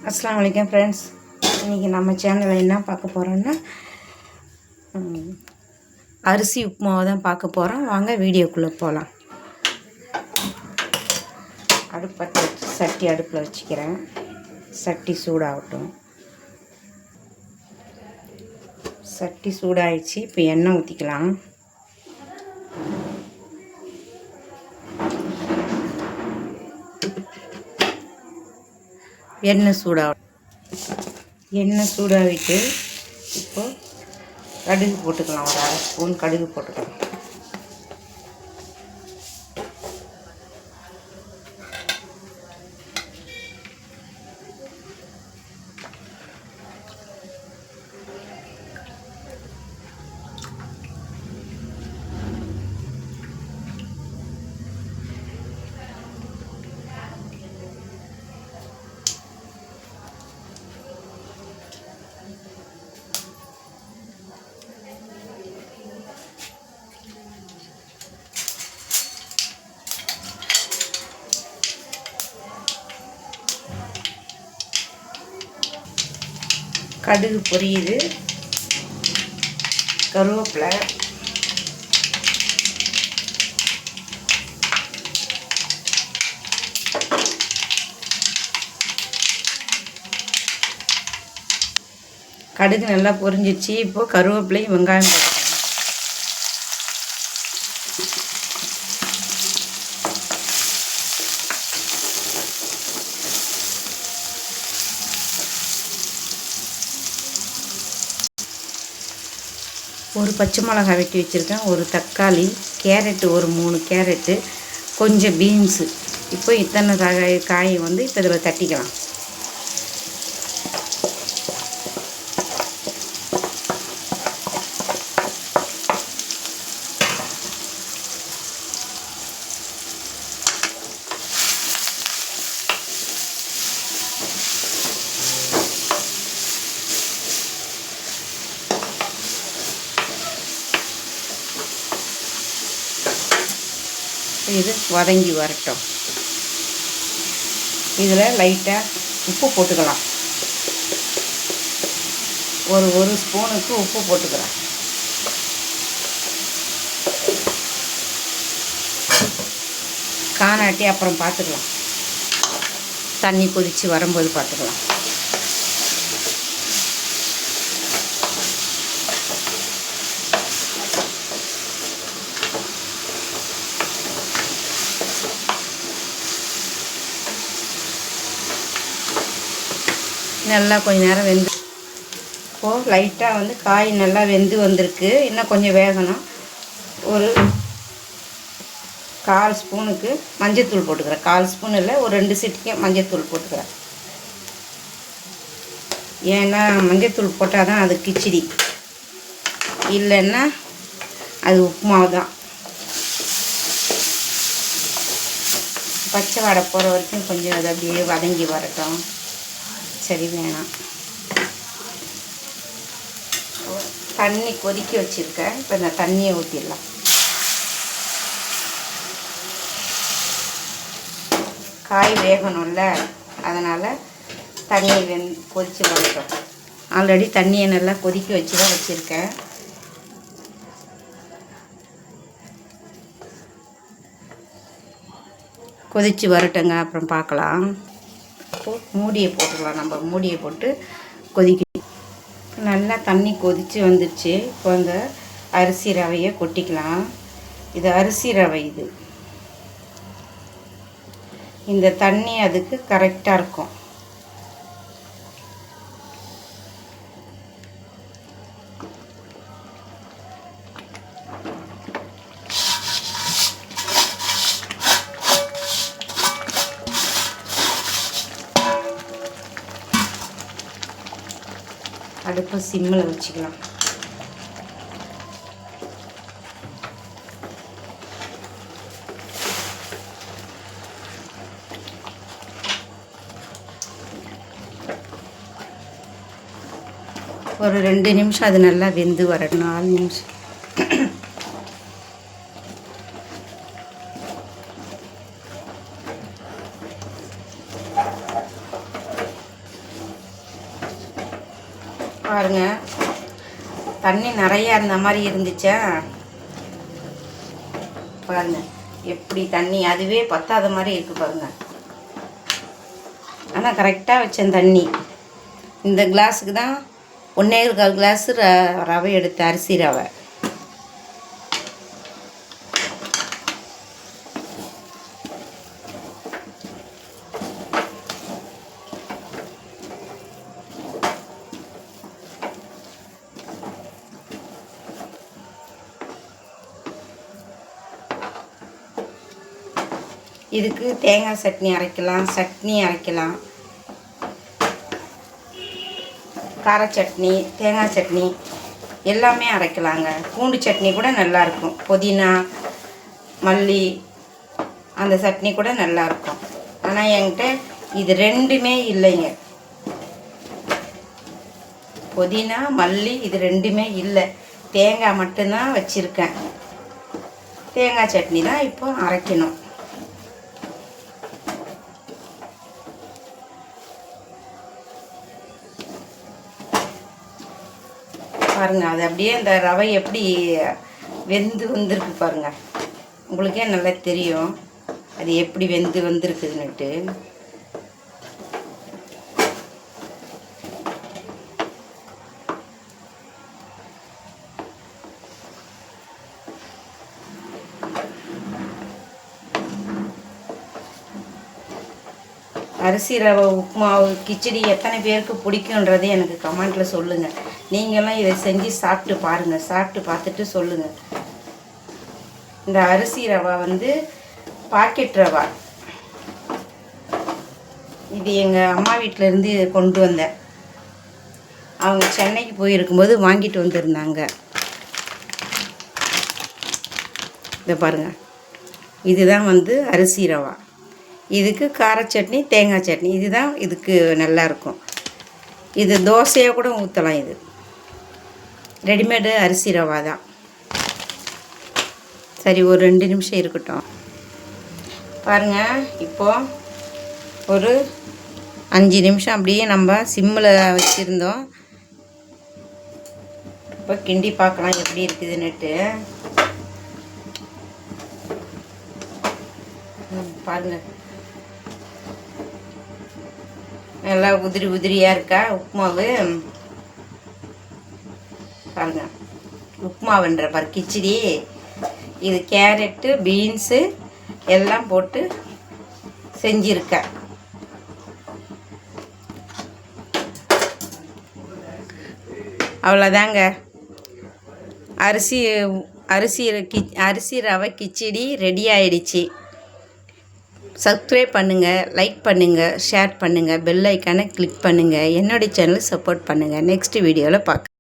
அஸ்ஸலாமு அலைக்கும் ஃப்ரெண்ட்ஸ். இன்றைக்கி நம்ம சேனலில் என்ன பார்க்க போகிறோன்னா அரிசி உப்புமாவை தான் பார்க்க போகிறோம். வாங்க வீடியோக்குள்ளே போகலாம். அடுப்பத்தை வச்சு சட்டி அடுப்பில் வச்சுக்கிறேன். சட்டி சூடாகட்டும். சட்டி சூடாகிடுச்சு. இப்போ எண்ணெய் ஊற்றிக்கலாம். எண்ணெய் சூடாகிட்டு இப்போ கடுகு போட்டுக்கலாம். ஒரு அரை ஸ்பூன் கடுகு போட்டுக்கலாம். கடுகு பொரியுது. கருவேப்பிலை, கடுகு நல்லா பொரிஞ்சிச்சு. இப்போது கருவேப்பிலையும் வெங்காயம் போட்டுக்கலாம். ஒரு பச்சை மிளகாய் வெட்டி வச்சுருக்கேன். ஒரு தக்காளி, கேரட்டு ஒரு 3 கேரட்டு, கொஞ்சம் பீன்ஸு. இப்போ இத்தனை காயை வந்து இப்போ இதில் தட்டிக்கலாம். இது வதங்கி வரட்டும். இதில் லைட்டாக உப்பு போட்டுக்கலாம். ஒரு ஸ்பூனுக்கு உப்பு போட்டுக்கலாம். காணாட்டி அப்புறம் பார்த்துக்கலாம். தண்ணி கொதித்து வரும்போது பார்த்துக்கலாம். நல்லா கொஞ்சம் நேரம் வெந்து இப்போது லைட்டாக வந்து காய் நல்லா வெந்து வந்திருக்கு. இன்னும் கொஞ்சம் வேகணும். ஒரு 1/4 ஸ்பூனுக்கு மஞ்சத்தூள் போட்டுக்கிறேன். 1/4 ஸ்பூன் இல்லை, ஒரு 2 சிட்டிக்கு மஞ்சத்தூள் போட்டுக்கிறேன். ஏன்னா மஞ்சத்தூள் போட்டால் தான் அது கிச்சடி, இல்லைன்னா அது உப்புமாவு தான். பச்சை வாடை போகிற வரைக்கும் கொஞ்சம் அது அப்படியே வதங்கி வரட்டும். சரி, வேணாம். தண்ணி கொதிக்க வச்சுருக்கேன். இப்போ இந்த தண்ணியை ஊற்றிடலாம். காய் வேகணும்ல, அதனால் தண்ணி கொதித்து வரட்டும். ஆல்ரெடி தண்ணியை நல்லா கொதிக்க வச்சு தான் வச்சுருக்கேன். கொதித்து வரட்டுங்க, அப்புறம் பார்க்கலாம். இப்போது மூடியை போட்டுக்கலாம். நம்ம மூடியை போட்டு கொதிக்க நல்லா தண்ணி கொதித்து வந்துடுச்சு. இப்போ அந்த அரிசி ரவையை கொட்டிக்கலாம். இது அரிசி ரவை. இந்த தண்ணி அதுக்கு கரெக்டாக இருக்கும். அடுப்பை சிம்மில் வச்சுக்கலாம். ஒரு 2 நிமிஷம் அது நல்லா வெந்து வரணும். 4 நிமிஷம். பாருங்க, தண்ணி நிறையா இருந்த மாதிரி இருந்துச்சா பாருங்க, எப்படி தண்ணி அதுவே பத்தாத மாதிரி இருக்குது பாருங்க. ஆனால் கரெக்டாக வச்சேன் தண்ணி. இந்த கிளாஸுக்கு தான் 1.25 கிளாஸு ரவை எடுத்து, அரிசி ரவை. இதுக்கு தேங்காய் சட்னி அரைக்கலாம், சட்னி அரைக்கலாம், கார சட்னி, தேங்காய் சட்னி எல்லாமே அரைக்கலாங்க. பூண்டு சட்னி கூட நல்லாயிருக்கும், புதினா மல்லி அந்த சட்னி கூட நல்லாயிருக்கும். ஆனால் என்கிட்ட இது ரெண்டுமே இல்லைங்க. புதினா மல்லி இது ரெண்டுமே இல்லை, தேங்காய் மட்டும்தான் வச்சுருக்கேன். தேங்காய் சட்னி தான் இப்போ அரைக்கணும். பாருங்கள், அது அப்படியே இந்த ரவை எப்படி வெந்து வந்திருக்கு பாருங்கள். உங்களுக்கே நல்லா தெரியும் அது எப்படி வெந்து வந்திருக்குதுன்னுட்டு. அரிசி ரவை உப்புமாவு கிச்சடி எத்தனை பேருக்கு பிடிக்குன்றது எனக்கு கமெண்ட்டில் சொல்லுங்கள். நீங்களும் இதை செஞ்சு சாப்பிட்டு பாருங்கள், சாப்பிட்டு பார்த்துட்டு சொல்லுங்கள். இந்த அரிசி ரவை வந்து பாக்கெட் ரவை. இது எங்கள் அம்மா வீட்டிலேருந்து கொண்டு வந்தேன். அவங்க சென்னைக்கு போயிருக்கும்போது வாங்கிட்டு வந்திருந்தாங்க. இதை பாருங்கள், இதுதான் வந்து அரிசி ரவை. இதுக்கு கார சட்னி, தேங்காய் சட்னி இதுதான் இதுக்கு நல்லாயிருக்கும். இது தோசையாக கூட ஊற்றலாம். இது ரெடிமேடு அரிசி ரவா தான். சரி, ஒரு 2 நிமிஷம் இருக்கட்டும். பாருங்கள், இப்போது ஒரு 5 நிமிஷம் அப்படியே நம்ம சிம்மில் வச்சுருந்தோம். இப்போ கிண்டி பார்க்கலாம் எப்படி இருக்குதுன்னுட்டு. பாருங்கள், நல்லா உதிரி உதிரியாக இருக்கா உப்புமாவு. பாருங்க, உப்புமாவுன்ற பாரு கிச்சடி. இது கேரட்டு பீன்ஸு எல்லாம் போட்டு செஞ்சுருக்கேன். அவ்வளோதாங்க, அரிசி ரவை கிச்சடி ரெடி ஆயிடுச்சு. சப்ஸ்கிரைப் பண்ணுங்கள், லைக் பண்ணுங்கள், ஷேர் பண்ணுங்கள், பெல் ஐக்கானை கிளிக் பண்ணுங்கள். என்னுடைய சேனலை சப்போர்ட் பண்ணுங்கள். நெக்ஸ்ட் வீடியோவில் பார்க்க